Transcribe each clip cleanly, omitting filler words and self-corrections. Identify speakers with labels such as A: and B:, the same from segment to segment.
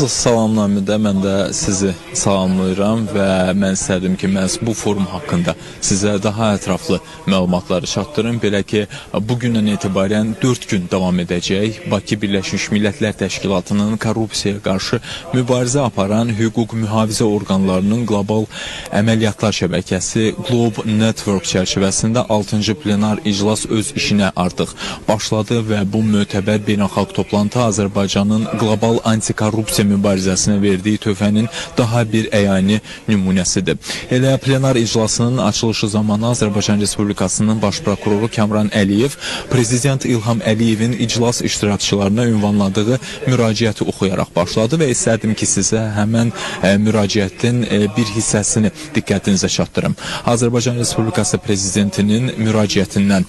A: Salamlar, mən də sizi salamlayıram və mən istədim ki, məhz bu forum haqqında sizə daha ətraflı məlumatları çatdırım. Belə ki, bugündən etibarən 4 gün davam edəcək Bakı Birləşmiş Millətlər Təşkilatının korrupsiyaya qarşı mübarizə aparan hüquq mühafizə orqanlarının qlobal əməliyyatlar şəbəkəsi Globe Network çərçivəsində 6-cı plenar iclas öz işinə artıq başladı və bu mötəbər beynəlxalq toplantı Azərbaycanın qlobal antikorrupsiya mübarizəsinə verdiyi töhfənin daha bir əyani nümunəsidir. Elə plenar iclasının açılışı zamanı Azərbaycan Respublikasının baş prokuroru Kamran Əliyev Prezident İlham Əliyevin iclas iştirakçılarına ünvanladığı müraciəti oxuyaraq başladı və istədim ki, sizə həmən müraciətin bir hissəsini diqqətinizə çatdırım. Azərbaycan Respublikası Prezidentinin müraciətindən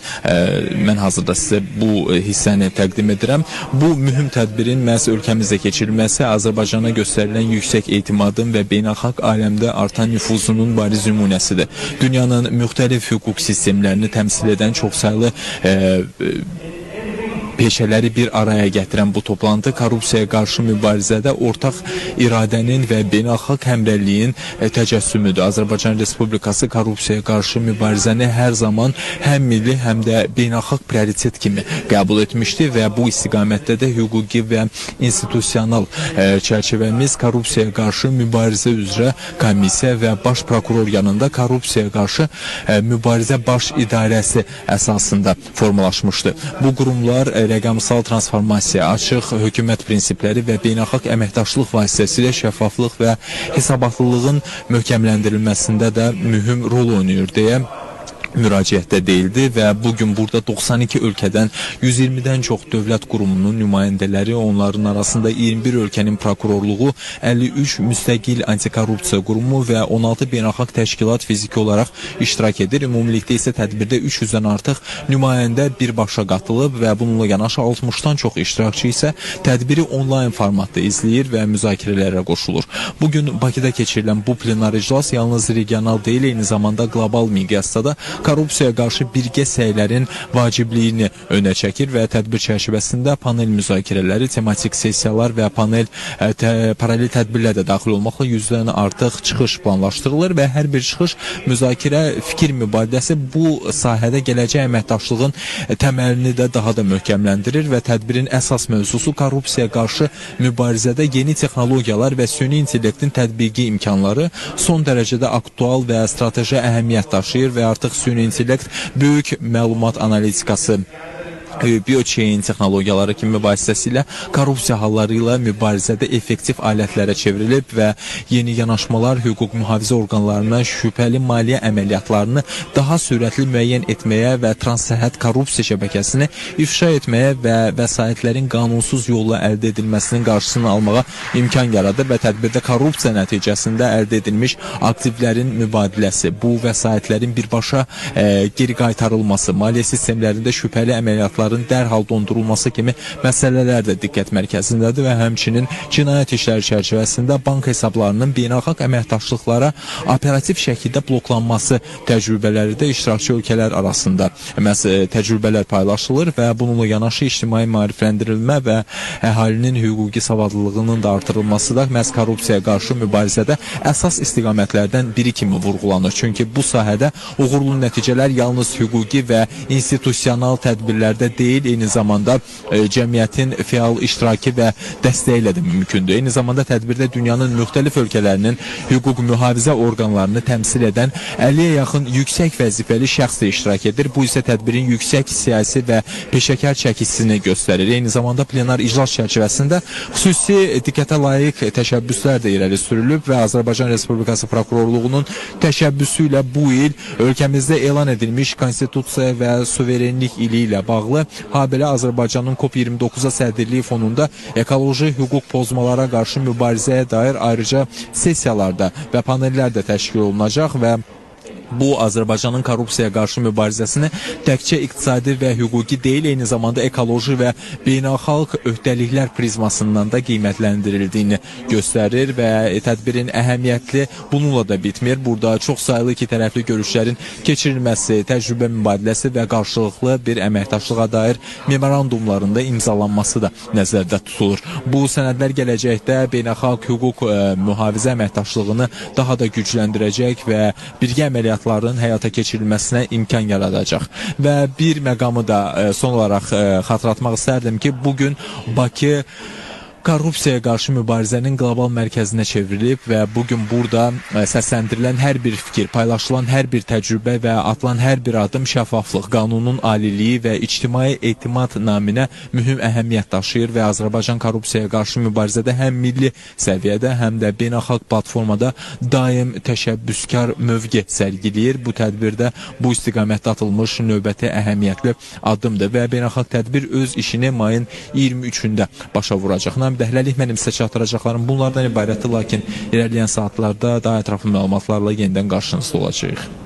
A: mən hazırda sizə bu hissəni təqdim edirəm. Bu mühüm tədbirin məhz ölkəmizdə keçirilməsi Azərbaycana göstərilən yüksək etimadın və beynəlxalq aləmdə artan nüfuzunun bariz nümunəsidir. Dünyanın müxtəlif hüquq sistemlərini təmsil edən çoxsaylı peşələri bir araya gətirən bu toplantı korrupsiyaya qarşı mübarizədə ortaq iradənin və beynəlxalq həmrəyliyin təcəssümüdür. Azərbaycan Respublikası korrupsiyaya qarşı mübarizəni hər zaman həm milli, həm də beynəlxalq prioritet kimi qəbul etmişdi və bu istiqamətdə də hüquqi və institusional çərçivəmiz korrupsiyaya qarşı mübarizə üzrə komissiya və baş prokuror yanında korrupsiyaya qarşı mübarizə baş idarəsi əsasında formalaşmışdı. Bu qurumlar rəqəmsal transformasiya, açıq hökumət prinsipləri və beynəlxalq əməkdaşlıq vasitəsilə şəffaflıq və hesabatlılığın möhkəmləndirilməsində də mühüm rol oynayır deyə müraciətdə deyildi və bugün burada 92 ölkədən 120-dən çox dövlət qurumunun nümayəndələri, onların arasında 21 ölkənin prokurorluğu, 53 müstəqil antikorrupsiya qurumu və 16 beynəlxalq təşkilat fiziki olaraq iştirak edir. Ümumilikdə isə tədbirdə 300-dən artıq nümayəndə birbaşa qatılıb və bununla yanaşı 60-dan çox iştirakçı isə tədbiri onlayn formatda izləyir və müzakirələrə qoşulur. Bugün Bakıda keçirilən bu plenar iclas yalnız regional deyil, eyni zamanda qlobal miqyasda da korrupsiyaya qarşı birgə səylərin vacibliyini önə çəkir və tədbir çərçivəsində panel müzakirələri, tematik sessiyalar və paralel tədbirlər də daxil olmaqla 100-dən artıq çıxış planlaşdırılır və hər bir çıxış müzakirə, fikir mübadiləsi bu sahədə gələcək əməkdaşlığın təməlini də daha da möhkəmləndirir və tədbirin əsas mövzusu korrupsiyaya qarşı mübarizədə yeni texnologiyalar və süni intellektin tətbiqi imkanları son dərəcədə aktual və strateji əhəmiyyət daşıyır və artıq süni intellekt, böyük məlumat analitikası, biochain texnologiyaları kimi vasitəsilə korrupsiya halları ilə mübarizədə effektiv alətlərə çevrilib və yeni yanaşmalar hüquq mühafizə orqanlarına şübhəli maliyyə əməliyyatlarını daha sürətli müəyyən etməyə və transsərhəd korrupsiya şəbəkəsini ifşa etməyə və vəsaitlərin qanunsuz yolla əldə edilməsinin qarşısını almağa imkan yaradır və tədbirdə korrupsiya nəticəsində əldə edilmiş aktivlərin mübadiləsi, bu vəsaitlərin birbaşa geri qaytarılması, maliyyə sistemlərində şübhəli əməliyyatlar dərhal dondurulması kimi məsələlər də diqqət mərkəzindədir və həmçinin cinayət işləri çərçivəsində bank hesablarının beynəlxalq əməkdaşlıqlara operativ şəkildə bloklanması təcrübələri də iştirakçı ölkələr arasında təcrübələr paylaşılır və bununla yanaşı ictimai maarifləndirilmə və əhalinin hüquqi savadlılığının da artırılması da məhz korrupsiyaya qarşı mübarizədə əsas istiqamətlərdən biri kimi vurğulanır. Çünki bu sahədə uğurlu nəticələr yalnız hüquqi və institusional tədbirlərdə deyil, eyni zamanda cəmiyyətin fəal iştirakı və dəstəyi ilə də mümkündür. Eyni zamanda tədbirdə dünyanın müxtəlif ölkələrinin hüquq mühafizə orqanlarını təmsil edən 50-yə yaxın yüksək vəzifəli şəxs də iştirak edir. Bu isə tədbirin yüksək siyasi və peşəkar çəkisini göstərir. Eyni zamanda plenar iclas çərçivəsində xüsusi diqqətə layiq təşəbbüslər də irəli sürülüb və Azərbaycan Respublikası Prokurorluğunun təşəbbüsü ilə bu il ölkəmizdə elan edilmiş konstitusiya və suverenlik ili ilə bağlı habelə Azərbaycanın COP29-a sədrliyi fonunda ekoloji hüquq pozmalara qarşı mübarizəyə dair ayrıca sessiyalarda və panellər də təşkil olunacaq və Bu Azərbaycanın korrupsiyaya qarşı mübarizəsini təkcə iqtisadi və hüquqi deyil, eyni zamanda ekoloji və beynəlxalq öhdəliklər prizmasından da qiymətləndirildiyini göstərir və tədbirin əhəmiyyətli bununla da bitmir. Burada çoxsaylı iki tərəfli görüşlərin keçirilməsi, təcrübə mübadiləsi və qarşılıqlı bir əməkdaşlığa dair memorandumların da imzalanması da nəzərdə tutulur. Bu sənədlər gələcəkdə beynəlxalq hüquq mühafizə əməkdaşlığını daha da gücləndirəcək və birgə əməliyyatların həyata keçirilməsinə imkan yaradacaq. Və bir məqamı da son olaraq xatırlatmaq istərdim ki, bugün Bakı korrupsiyaya qarşı mübarizənin qlobal mərkəzinə çevrilib və bugün burada səsləndirilən hər bir fikir, paylaşılan hər bir təcrübə və atılan hər bir adım şəffaflıq, qanunun aliliyi və ictimai etimad naminə mühüm əhəmiyyət daşıyır və Azərbaycan korrupsiyaya qarşı mübarizədə həm milli səviyyədə, həm də beynəlxalq platformada daim təşəbbüskar mövqe sərgiləyir. Bu tədbirdə bu istiqamətdə atılmış növbəti əhəmiyyətli addımdır və beynəlxalq tədbir öz işini mayın 23-də başa vuracaq. Hələlik mənim sizə çatdıracaqlarım bunlardan ibarətdir, lakin irəliləyən saatlarda daha ətraflı məlumatlarla yenidən qarşınızda olacağıq.